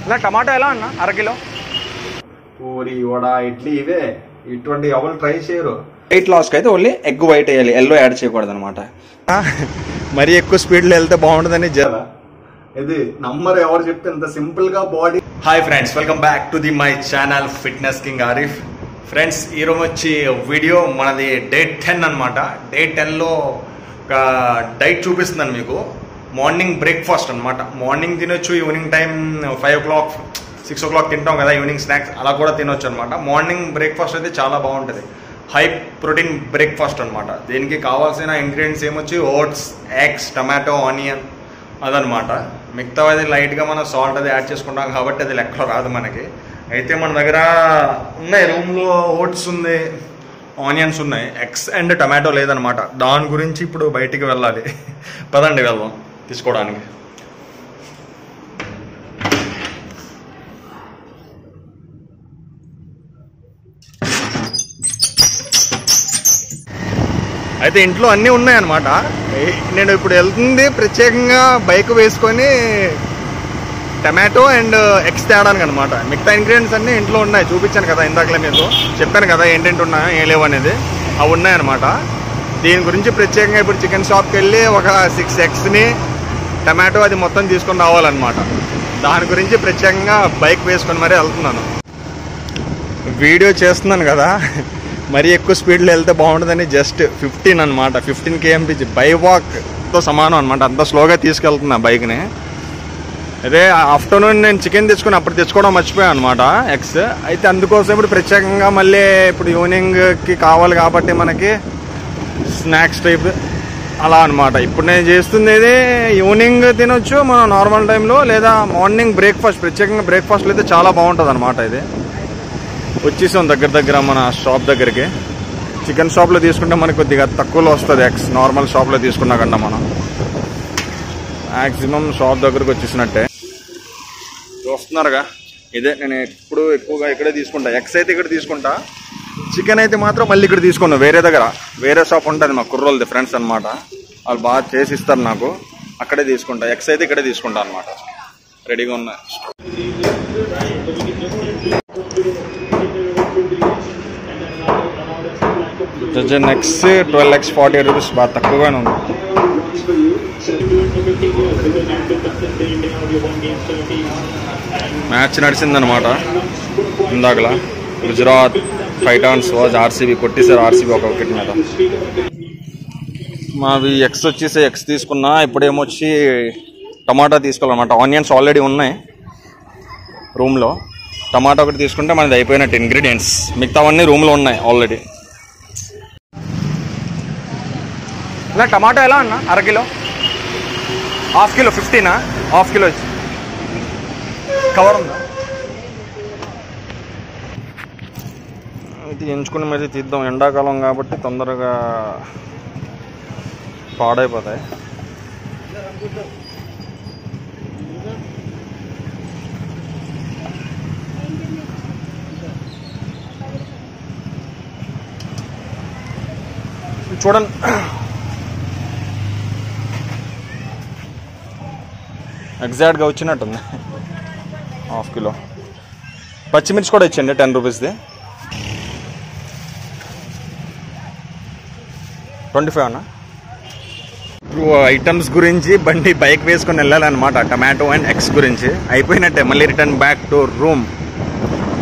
ఇలా టమాటో ఎలా అన్న అరకిలో? పూరి వడ ఇడ్లీ ఇవే, ఇటువంటి ఎవరు ట్రై చేయరు. వెయిట్ లాస్కి అయితే ఓన్లీ ఎగ్ వైట్ వేయాలి, ఎల్లో యాడ్ చేయకూడదు అనమాట. మరీ ఎక్కువ స్పీడ్లో వెళ్తే బాగుంటుందని ఇది నంబర్ ఎవరు చెప్తే ఇంత సింపుల్ గా body. Hi friends, welcome back to the my channel fitness king Arif. Friends, ఈరోజు వచ్చి వీడియో మనది డే 10 అనమాట. డే 10లో ఒక డైట్ చూపిస్తున్నాను మీకు. మార్నింగ్ బ్రేక్ఫాస్ట్ అనమాట. మార్నింగ్ తినొచ్చు, ఈవినింగ్ టైం 5 o'clock 6 o'clock తింటాం కదా ఈవినింగ్ స్నాక్స్, అలా కూడా తినొచ్చు అనమాట. మార్నింగ్ బ్రేక్ఫాస్ట్ అయితే చాలా బాగుంటుంది. హై ప్రోటీన్ బ్రేక్ఫాస్ట్ అనమాట. దీనికి కావాల్సిన ఇంగ్రీడియంట్స్ ఏమొచ్చి ఓట్స్, ఎగ్స్, టమాటో, ఆనియన్ అదనమాట. మిగతా అది లైట్గా మనం సాల్ట్ అది యాడ్ చేసుకుంటాం కాబట్టి అది లెక్కలో రాదు మనకి. అయితే మన దగ్గర ఉన్నాయి, రూమ్లో ఓట్స్ ఉంది, ఆనియన్స్ ఉన్నాయి, ఎగ్స్ అండ్ టమాటో లేదనమాట. దాని గురించి ఇప్పుడు బయటికి వెళ్ళాలి. పదండి వెళ్దాం తీసుకోవడానికి. అయితే ఇంట్లో అన్నీ ఉన్నాయన్నమాట. నేను ఇప్పుడు వెళ్తుంది ప్రత్యేకంగా బైక్ వేసుకొని టమాటో అండ్ ఎగ్స్ తేడానికి అనమాట. మిగతా ఇంగ్రీడియంట్స్ అన్నీ ఇంట్లో ఉన్నాయి, చూపించాను కదా ఇందాకలే, మీకు చెప్పాను కదా ఏంటంటే ఉన్నాయో ఏం లేవు అనేది. అవి ఉన్నాయన్నమాట. దీని గురించి ప్రత్యేకంగా ఇప్పుడు చికెన్ షాప్కి వెళ్ళి ఒక 6 ఎగ్స్ని, టమాటో అది మొత్తం తీసుకొని రావాలన్నమాట. దాని గురించి ప్రత్యేకంగా బైక్ వేసుకొని మరీ వెళ్తున్నాను. వీడియో చేస్తున్నాను కదా, మరీ ఎక్కువ స్పీడ్లో వెళ్తే బాగుంటుందని జస్ట్ 15 అనమాట. 15 km బై వాక్తో సమానం అనమాట. అంత స్లోగా తీసుకెళ్తున్నా బైక్ని. అదే ఆఫ్టర్నూన్ నేను చికెన్ తెచ్చుకొని అప్పుడు తెచ్చుకోవడం మర్చిపోయాను అనమాట, ఎగ్స్. అయితే అందుకోసం ఇప్పుడు ప్రత్యేకంగా మళ్ళీ ఇప్పుడు ఈవినింగ్కి కావాలి కాబట్టి మనకి స్నాక్స్ టైప్ అలా అనమాట. ఇప్పుడు నేను చేస్తుంది ఇది ఈవినింగ్ తినొచ్చు మనం నార్మల్ టైంలో, లేదా మార్నింగ్ బ్రేక్ఫాస్ట్. ప్రత్యేకంగా బ్రేక్ఫాస్ట్లో అయితే చాలా బాగుంటుంది అనమాట. ఇది వచ్చేసాం దగ్గర మన షాప్ దగ్గరికి. చికెన్ షాప్లో తీసుకుంటే మనకి కొద్దిగా తక్కువలో వస్తుంది ఎగ్స్, నార్మల్ షాప్లో తీసుకున్నా కన్నా మనం. మ్యాక్సిమం షాప్ దగ్గరకు వచ్చేసినట్టే. చూస్తున్నారుగా, ఇదే నేను ఎప్పుడు ఎక్కువగా ఇక్కడే తీసుకుంటా. ఎగ్స్ అయితే ఇక్కడ తీసుకుంటా, చికెన్ అయితే మాత్రం మళ్ళీ ఇక్కడ తీసుకున్నాను. వేరే షాప్ ఉంటుంది మా కుర్రోళ్ళది, ఫ్రెండ్స్ అనమాట. వాళ్ళు బాగా చేసి ఇస్తారు నాకు, అక్కడే తీసుకుంటా. ఎగ్స్ అయితే ఇక్కడే తీసుకుంటా అనమాట. రెడీగా ఉన్నాయి. నెక్స్ట్ 12x 40 రూపీస్, బాగా తక్కువగానే ఉంది. మ్యాచ్ నడిచిందనమాట ఇందాకలా. గుజరాత్ టైటాన్స్ వాజ్ ఆర్సీబీ, కొట్టేశారు ఆర్సీబీ ఒక వికెట్ మీద. మావి ఎగ్స్ వచ్చేసి ఎగ్స్ తీసుకున్నా. ఇప్పుడేమొచ్చి టమాటా తీసుకోవాలన్నమాట. ఆనియన్స్ ఆల్రెడీ ఉన్నాయి రూమ్లో. టమాటా ఒకటి తీసుకుంటే మనది అయిపోయినట్టు ఇంగ్రీడియంట్స్. మిగతావన్నీ రూమ్లో ఉన్నాయి ఆల్రెడీ. ఇలా టమాటో ఎలా అన్న అరకిలో? హాఫ్ కిలో 15, హాఫ్ కిలో వచ్చి కవర్ ఉందా? ఇది ఎంచుకుని మరి తీద్దాం. ఎండాకాలం కాబట్టి తొందరగా పాడైపోతాయి. చూడండి, ఎగ్జాక్ట్గా వచ్చినట్టుంది. హాఫ్ కిలో పచ్చిమిర్చి కూడా ఇచ్చండి 10 రూపీస్ది. 25 అన్న. ఐటమ్స్ గురించి బైక్ వేసుకొని వెళ్ళాలన్నమాట. టమాటో అండ్ ఎగ్స్ గురించి అయిపోయినట్టే. మళ్ళీ రిటర్న్ బ్యాక్ టు రూమ్.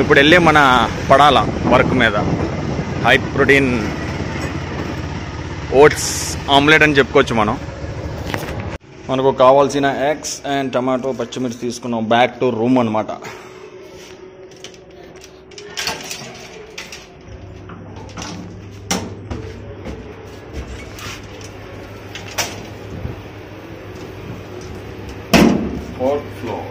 ఇప్పుడు వెళ్ళి మన పడాల వర్క్ మీద. హై ప్రోటీన్ ఓట్స్ ఆమ్లెట్ అని చెప్పుకోవచ్చు మనం. మనకు కావాల్సిన ఎగ్స్ అండ్ టమాటో, పచ్చిమిర్చి తీసుకున్నాం. బ్యాక్ టు రూమ్ అనమాట. Fourth floor.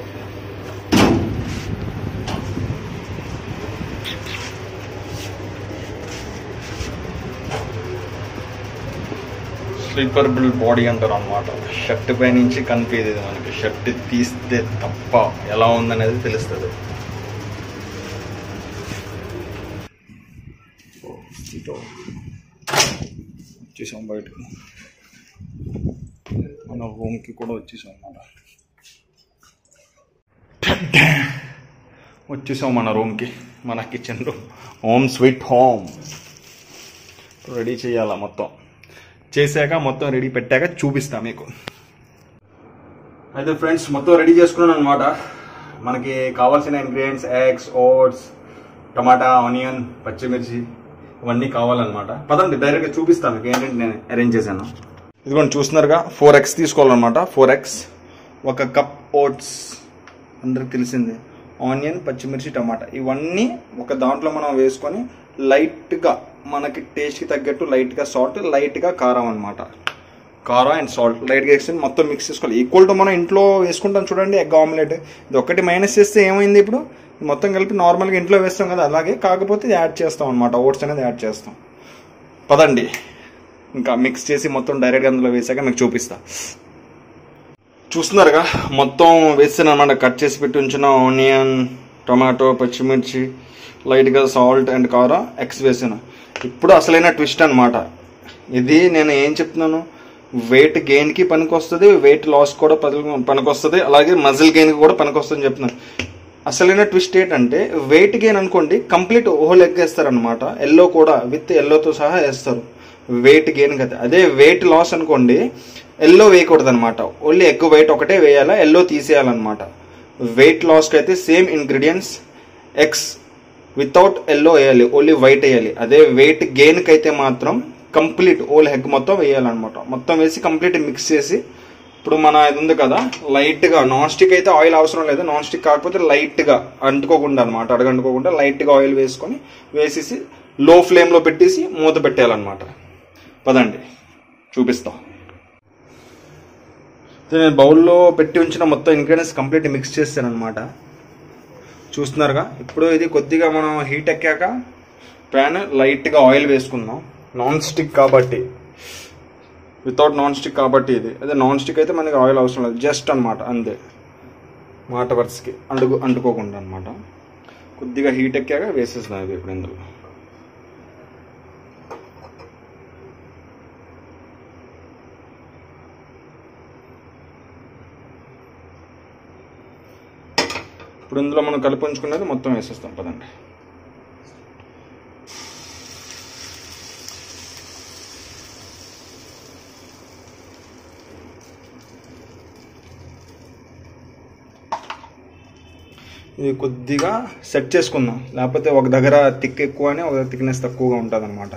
స్లీపరబుల్ బాడీ అంటారు అనమాట. షర్ట్ పై నుంచి కనిపించేది మనకి. షర్ట్ తీస్తే తప్ప ఎలా ఉందనేది తెలుస్తుంది. వచ్చేసాం బయటకు. మన రూమ్కి కూడా వచ్చేసాం అన్నమాట. వచ్చేసాం మన రూమ్కి, మన kitchen room. Home sweet home. Ready చేయాలా, మొత్తం చేశాక మొత్తం రెడీ పెట్టాక చూపిస్తా మీకు. అయితే ఫ్రెండ్స్ మొత్తం రెడీ చేసుకున్నాను అనమాట. మనకి కావాల్సిన ఇంగ్రీడియంట్స్ ఎగ్స్, ఓట్స్, టమాటా, ఆనియన్, పచ్చిమిర్చి ఇవన్నీ కావాలన్నమాట. పదండి డైరెక్ట్గా చూపిస్తాను మీకు ఏంటంటే నేను అరేంజ్ చేశాను. ఇదిగోండి చూస్తున్నారుగా 4 eggs తీసుకోవాలన్నమాట. 4 eggs, 1 cup ఓట్స్, అందరికి తెలిసిందే, ఆనియన్, పచ్చిమిర్చి, టమాటా ఇవన్నీ ఒక దాంట్లో మనం వేసుకొని లైట్గా మనకి టేస్ట్కి తగ్గట్టు లైట్గా సాల్ట్, లైట్గా కారం అనమాట. కారం అండ్ సాల్ట్ లైట్గా వేసుకొని మొత్తం మిక్స్ చేసుకోవాలి. ఈక్వల్ టు మనం ఇంట్లో వేసుకుంటాం చూడండి ఎగ్ ఆమ్లెట్. ఇది ఒక్కటి మైనస్ చేస్తే ఏమైంది, ఇప్పుడు మొత్తం కలిపి నార్మల్గా ఇంట్లో వేస్తాం కదా అలాగే, కాకపోతే ఇది యాడ్ చేస్తాం అనమాట, ఓట్స్ అనేది యాడ్ చేస్తాం. పదండి ఇంకా మిక్స్ చేసి మొత్తం డైరెక్ట్గా అందులో వేసాక మీకు చూపిస్తా. చూస్తున్నారుగా మొత్తం వేసాను అనమాట. కట్ చేసి పెట్టి ఉంచిన ఆనియన్, టమాటో, పచ్చిమిర్చి, లైట్గా సాల్ట్ అండ్ కారం, ఎగ్స్ వేసాను. ఇప్పుడు అసలైన ట్విస్ట్ అనమాట ఇది. నేను ఏం చెప్తున్నాను, వెయిట్ గెయిన్కి పనికి వస్తుంది, వెయిట్ లాస్ కూడా పనికి వస్తుంది, అలాగే మజిల్ గెయిన్కి కూడా పనికి వస్తుంది అని చెప్తున్నాను. అసలైన ట్విస్ట్ ఏంటంటే వెయిట్ గెయిన్ అనుకోండి కంప్లీట్ హోల్ ఎగ్ వేస్తారనమాట, ఎల్లో కూడా విత్ ఎల్లోతో సహా వేస్తారు వెయిట్ గెయిన్ కదా. అదే వెయిట్ లాస్ అనుకోండి ఎల్లో వేయకూడదు అనమాట, ఓన్లీ ఎగ్ వైట్ ఒకటే వేయాలా, ఎల్లో తీసేయాలన్నమాట. వెయిట్ లాస్కి అయితే same ingredients, eggs without yellow వేయాలి, ఓన్లీ వైట్ వేయాలి. అదే వెయిట్ గెయిన్కి అయితే మాత్రం కంప్లీట్ ఓల్ ఎగ్ మొత్తం వేయాలన్నమాట. మొత్తం వేసి కంప్లీట్ మిక్స్ చేసి ఇప్పుడు మన ఇది ఉంది కదా లైట్గా, నాన్ స్టిక్ అయితే ఆయిల్ అవసరం లేదు, నాన్ స్టిక్ కాకపోతే లైట్గా అంటుకోకుండా అనమాట, అడగంటుకోకుండా లైట్గా ఆయిల్ వేసుకొని వేసేసి లో ఫ్లేమ్లో పెట్టేసి మూత పెట్టేయాలన్నమాట. పదండి చూపిస్తాం. నేను బౌల్లో పెట్టి ఉంచిన మొత్తం ఇంగ్రీడియంట్స్ కంప్లీట్ మిక్స్ చేస్తాను అనమాట. చూస్తున్నారుగా. ఇప్పుడు ఇది కొద్దిగా మనం హీట్ ఎక్కాక ప్యాన్ లైట్గా ఆయిల్ వేసుకుందాం. నాన్ స్టిక్ కాబట్టి, వితౌట్ నాన్ స్టిక్ కాబట్టి ఇది. అదే నాన్ స్టిక్ అయితే మనకి ఆయిల్ అవసరం లేదు, జస్ట్ అనమాట అంతే, మాట వరుసకి అంటుకోకుండా అనమాట. కొద్దిగా హీట్ ఎక్కాక వేసేస్తున్నాం ఇది ఇప్పుడు ఇందులో. ఇప్పుడు ఇందులో మనం కలిపి ఉంచుకున్నది మొత్తం వేసేస్తాం. పదండి. ఇది కొద్దిగా సెట్ చేసుకుందాం, లేకపోతే ఒక దగ్గర థిక్ ఎక్కువ అని ఒక దగ్గర థిక్నెస్ తక్కువగా ఉంటుంది అనమాట.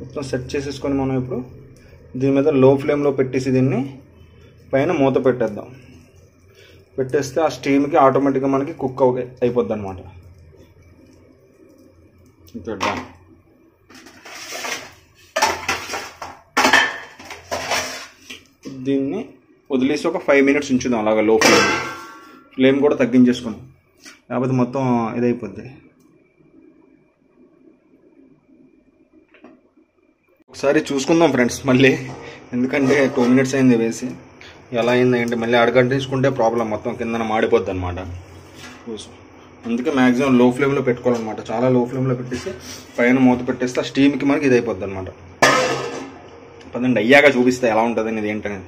మొత్తం సెట్ చేసేసుకొని మనం ఇప్పుడు దీని మీద లో ఫ్లేమ్లో పెట్టేసి దీన్ని పైన మూత పెట్టేద్దాం. పెట్టేస్తే ఆ స్టీమ్కి ఆటోమేటిక్గా మనకి కుక్ అయిపోద్ది అనమాట. పెట్టాం. దీన్ని వదిలేసి ఒక 5 minutes ఉంచుదాం అలాగా లో ఫ్లేమ్ కూడా తగ్గించేసుకున్నాం, లేకపోతే మొత్తం ఇదైపోద్ది. ఒకసారి చూసుకుందాం ఫ్రెండ్స్ మళ్ళీ, ఎందుకంటే 2 minutes అయింది వేసి. ఎలా అయింది అంటే మళ్ళీ అడగంటించుకుంటే ప్రాబ్లం, మొత్తం కిందన మాడిపోద్ది అనమాట. అందుకే మ్యాక్సిమం లో ఫ్లేమ్లో పెట్టుకోవాలన్నమాట. చాలా లో ఫ్లేమ్లో పెట్టేసి పైన మూత పెట్టేస్తే ఆ స్టీమ్కి మనకి ఇది అయిపోద్ది అనమాట. పదండి అయ్యాక చూపిస్తే ఎలా ఉంటుంది ఇది ఏంటనేది.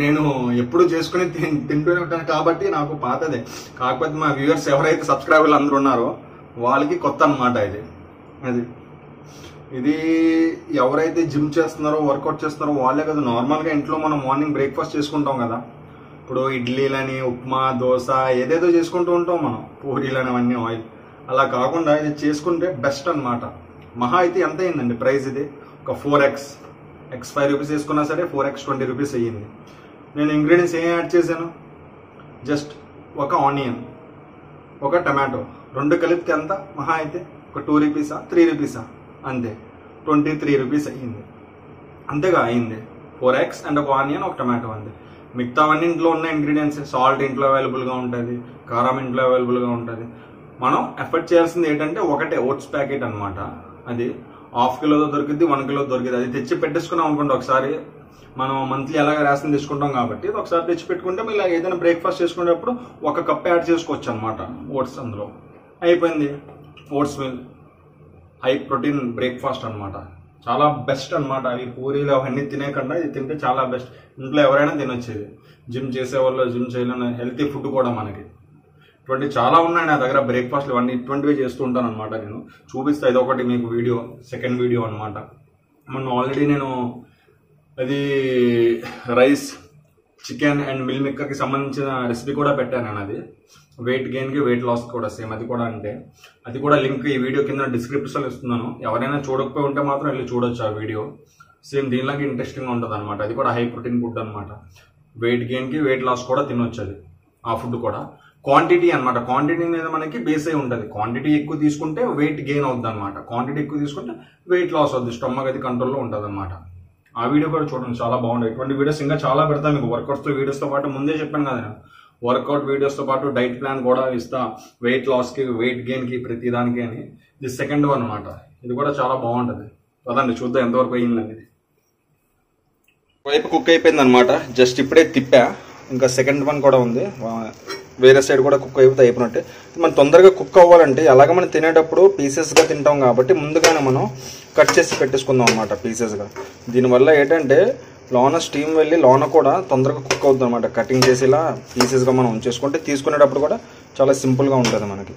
నేను ఎప్పుడు చేసుకుని తింటూనే ఉంటాను కాబట్టి నాకు పాతదే. కాకపోతే మా వ్యూవర్స్ ఎవరైతే సబ్స్క్రైబర్లు అందరూ ఉన్నారో వాళ్ళకి కొత్త అనమాట ఇది. ఇది ఎవరైతే జిమ్ చేస్తున్నారో వర్కౌట్ చేస్తున్నారో వాళ్ళే కదా. నార్మల్గా ఇంట్లో మనం మార్నింగ్ బ్రేక్ఫాస్ట్ చేసుకుంటాం కదా, ఇప్పుడు ఇడ్లీలని, ఉప్మా, దోశ ఏదేదో చేసుకుంటూ ఉంటాం మనం, పూరీలని అవన్నీ ఆయిల్. అలా కాకుండా ఇది చేసుకుంటే బెస్ట్ అనమాట. మహా అయితే ఎంత అయిందండి ప్రైస్ ఇది? ఒక 4 eggs 5 rupees వేసుకున్నా సరే 4 eggs 20 rupees అయ్యింది. నేను ఇంగ్రీడియంట్స్ ఏం యాడ్ చేశాను, జస్ట్ ఒక ఆనియన్, ఒక టమాటో, 2 కలిపితే ఎంత మహా అయితే ఒక 2 rupees 3 rupees అంతే, 23 rupees అయ్యింది. అంతేగా అయింది. 4 eggs అండ్ ఒక ఆనియన్, ఒక టమాటో అంతే. మిగతావన్నీ ఇంట్లో ఉన్న ఇంగ్రీడియంట్స్. సాల్ట్ ఇంట్లో అవైలబుల్గా ఉంటుంది, కారం ఇంట్లో అవైలబుల్గా ఉంటుంది. మనం ఎఫర్ట్ చేయాల్సింది ఏంటంటే ఒకటే ఓట్స్ ప్యాకెట్ అనమాట. అది 1/2 kilo దొరికిద్ది, 1 kilo దొరికిద్ది. అది తెచ్చి పెట్టేసుకున్నాం అనుకోండి, ఒకసారి మనం మంత్లీ ఎలాగ రేషన్ తీసుకుంటాం కాబట్టి ఒకసారి తెచ్చి పెట్టుకుంటే మీరు ఏదైనా బ్రేక్ఫాస్ట్ చేసుకునేటప్పుడు 1 cup యాడ్ చేసుకోవచ్చు అనమాట ఓట్స్. అందులో అయిపోయింది oats meal, high protein breakfast అనమాట. చాలా బెస్ట్ అనమాట. ఈ పూరీలు అవన్నీ తినే కన్నా ఇది తింటే చాలా బెస్ట్. ఇంట్లో ఎవరైనా తినొచ్చేది. జిమ్ చేసేవాళ్ళు, జిమ్ చేయలేని హెల్తీ ఫుడ్ కూడా మనకి. ఇటువంటి చాలా ఉన్నాయి నా దగ్గర బ్రేక్ఫాస్ట్లు ఇవన్నీ ఇటువంటివి చేస్తూ ఉంటాను అనమాట. నేను చూపిస్తా, ఇది ఒకటి మీకు వీడియో, సెకండ్ వీడియో అనమాట. మొన్న ఆల్రెడీ నేను అది రైస్, చికెన్ అండ్ మిల్ మేకర్కి సంబంధించిన రెసిపీ కూడా పెట్టాను నేను. అది వెయిట్ గెయిన్కి వెయిట్ లాస్ కూడా సేమ్. అది కూడా అంటే అది కూడా లింక్ ఈ వీడియో కింద డిస్క్రిప్షన్లో ఇస్తున్నాను. ఎవరైనా చూడకపోయి ఉంటే మాత్రం వెళ్ళి చూడొచ్చు ఆ వీడియో. సేమ్ దీనిలాగా ఇంట్రెస్టింగ్గా ఉంటుంది అనమాట. అది కూడా హై ప్రోటీన్ ఫుడ్ అనమాట. వెయిట్ గెయిన్కి వెయిట్ లాస్ కూడా తినొచ్చు అది, ఆ ఫుడ్ కూడా. క్వాంటిటీ అనమాట, క్వాంటిటీ మీద మనకి బేస్ అయి ఉంటుంది. క్వాంటిటీ ఎక్కువ తీసుకుంటే వెయిట్ గెయిన్ అవుతుంది అనమాట, క్వాంటిటీ ఎక్కువ తీసుకుంటే వెయిట్ లాస్ అవుతుంది, స్టమక్ అది కంట్రోల్లో ఉంటుంది అనమాట. ఆ వీడియో కూడా చూడండి, చాలా బాగుంటుంది. ఇటువంటి వీడియోస్ ఇంకా చాలా పెడతాను మీకు. వర్కౌట్స్తో వీడియోస్తో పాటు ముందే చెప్పాను కదా నేను, వర్కౌట్ వీడియోస్తో పాటు డైట్ ప్లాన్ కూడా ఇస్తా, వెయిట్ లాస్కి వెయిట్ గెయిన్కి ప్రతి దానికి అని. ఇది సెకండ్ వన్ అనమాట. ఇది కూడా చాలా బాగుంటుంది. పదండి చూద్దాం ఎంతవరకు అయ్యిందని. వైపు కుక్ అయిపోయింది అనమాట, జస్ట్ ఇప్పుడే తిప్పా. ఇంకా సెకండ్ వన్ కూడా ఉంది, వేరే సైడ్ కూడా కుక్ అయిపోతే అయిపోయినట్టే. మనం తొందరగా కుక్ అవ్వాలంటే అలాగ మనం తినేటప్పుడు పీసెస్గా తింటాం కాబట్టి ముందుగానే మనం కట్ చేసి పెట్టేసుకుందాం అనమాట పీసెస్గా. దీనివల్ల ఏంటంటే లోన స్టీమ్ వెళ్ళి లోన కూడా తొందరగా కుక్ అవుతుంది అనమాట. కటింగ్ చేసి ఇలా పీసెస్గా మనం ఉంచేసుకుంటే తీసుకునేటప్పుడు కూడా చాలా సింపుల్గా ఉంటుంది మనకి.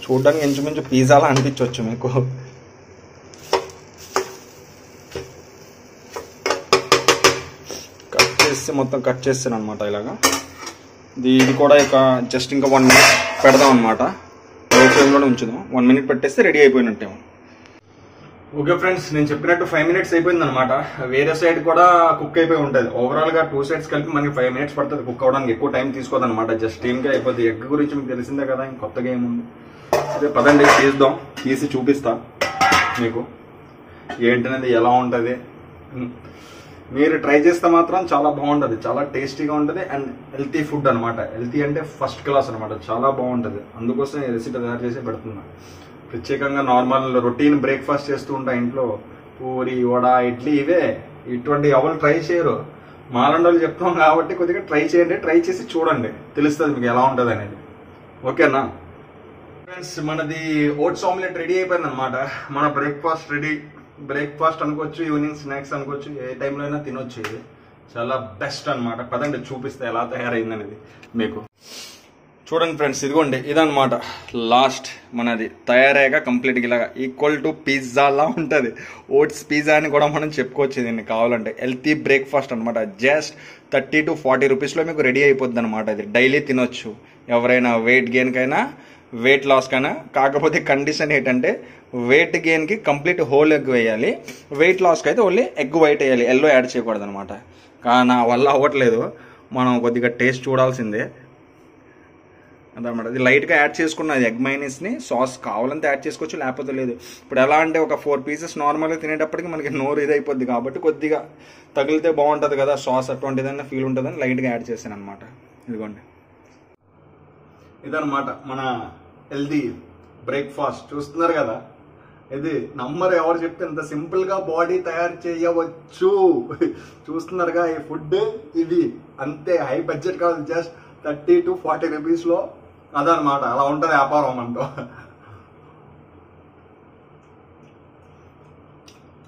చూడడానికి ఇంచుమించు పిజ్జాలా అనిపించవచ్చు మీకు. కట్ చేసి మొత్తం కట్ చేస్తాను అనమాట ఇలాగా. ఇది కూడా ఇక జస్ట్ ఇంకా 1 minute పెడదాం అనమాట. లో ఫ్లేమ్లోనే ఉంచుదాం. 1 minute పెట్టేస్తే రెడీ అయిపోయినట్టేమో. ఓకే ఫ్రెండ్స్, నేను చెప్పినట్టు 5 minutes అయిపోయింది అనమాట. వేరే సైడ్ కూడా కుక్ అయిపోయి ఉంటుంది. ఓవరాల్గా 2 sides కలిపి మనకి 5 minutes పడుతుంది కుక్ అవడానికి. ఎక్కువ టైం తీసుకోదు అనమాట. జస్ట్ స్టీమ్గా అయిపోద్ది. ఎగ్ గురించి మీకు తెలిసిందే కదా, ఇంక కొత్తగా ఏముంది. అదే పదండి తీద్దాం, తీసి చూపిస్తా మీకు ఏంటనేది ఎలా ఉంటుంది. మీరు ట్రై చేస్తే మాత్రం చాలా బాగుంటుంది, చాలా టేస్టీగా ఉంటుంది అండ్ హెల్తీ ఫుడ్ అనమాట. హెల్తీ అంటే ఫస్ట్ క్లాస్ అనమాట, చాలా బాగుంటుంది. అందుకోసం ఈ రెసిపీ తయారు చేసి పెడుతున్నా. ప్రత్యేకంగా నార్మల్ రొటీన్ బ్రేక్ఫాస్ట్ చేస్తూ ఉంటా ఇంట్లో. పూరి, వడ, ఇడ్లీ ఇవే. ఇటువంటి ఎవరు ట్రై చేయరు. మాలండోళ్ళు చెప్తాం కాబట్టి కొద్దిగా ట్రై చేయండి. ట్రై చేసి చూడండి, తెలుస్తుంది మీకు ఎలా ఉంటుంది అనేది. ఓకేనా ఫ్రెండ్స్, మనది ఓట్స్ ఆమ్లెట్ రెడీ అయిపోయింది అనమాట. మన బ్రేక్ఫాస్ట్ రెడీ. బ్రేక్ఫాస్ట్ అనుకోవచ్చు, ఈవినింగ్ స్నాక్స్ అనుకోవచ్చు, ఏ టైంలో అయినా తినొచ్చు. ఇది చాలా బెస్ట్ అనమాట. పదండి చూపిస్తే ఎలా తయారైంది అనేది మీకు. చూడండి ఫ్రెండ్స్, ఇదిగోండి ఇదనమాట లాస్ట్ మనది తయారయ్యాక కంప్లీట్గా ఇలాగా ఈక్వల్ టు పిజ్జాలా ఉంటుంది. ఓట్స్ పిజ్జా అని కూడా మనం చెప్పుకోవచ్చు దీన్ని కావాలంటే. హెల్తీ బ్రేక్ఫాస్ట్ అనమాట. జస్ట్ 30 to 40 రూపీస్లో మీకు రెడీ అయిపోద్ది అనమాట. ఇది డైలీ తినొచ్చు ఎవరైనా, వెయిట్ గెయిన్కైనా వెయిట్ లాస్కైనా. కాకపోతే కండిషన్ ఏంటంటే వెయిట్ గెయిన్కి కంప్లీట్ హోల్ ఎగ్ వేయాలి, వెయిట్ లాస్కి అయితే ఓన్లీ ఎగ్ వైట్ వేయాలి, ఎల్లో యాడ్ చేయకూడదు అనమాట. కానీ నా వల్ల అవ్వట్లేదు, మనం కొద్దిగా టేస్ట్ చూడాల్సిందే అదనమాట. ఇది లైట్గా యాడ్ చేసుకున్నది ఎగ్ మైనీస్ని. సాస్ కావాలంటే యాడ్ చేసుకోవచ్చు, లేకపోతే లేదు. ఇప్పుడు ఎలా అంటే ఒక 4 pieces నార్మల్గా తినేటప్పటికి మనకి నోరు ఇదైపోద్ది కాబట్టి కొద్దిగా తగిలితే బాగుంటుంది కదా సాస్, అటువంటిదన్నా ఫీల్ ఉంటుందని లైట్గా యాడ్ చేశాను అనమాట. ఇదిగోండి ఇదనమాట మన హెల్దీ బ్రేక్ఫాస్ట్. చూస్తున్నారు కదా, ఇది నంబర్ ఎవరు చెప్తే ఇంత సింపుల్గా బాడీ తయారు చేయవచ్చు. చూస్తున్నారుగా ఈ ఫుడ్, ఇది అంతే హై బడ్జెట్ కాదు, జస్ట్ 30 to 40 రూపీస్లో. అదనమాట, అలా ఉంటుంది వ్యాపారం మనతో.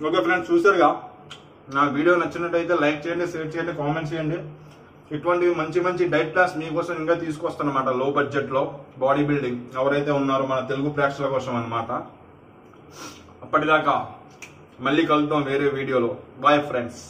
ఓకే ఫ్రెండ్స్, చూసారుగా. నా వీడియో నచ్చినట్టయితే లైక్ చేయండి, షేర్ చేయండి, కామెంట్ చేయండి. ఇటువంటి మంచి మంచి డైట్ క్లాస్ మీకోసం ఇంకా తీసుకొస్తానమాట. లో బడ్జెట్లో బాడీ బిల్డింగ్ ఎవరైతే ఉన్నారో మన తెలుగు ప్రేక్షకుల కోసం అనమాట. అప్పటిదాకా మళ్ళీ కలుద్దాం వేరే వీడియోలో. Bye friends.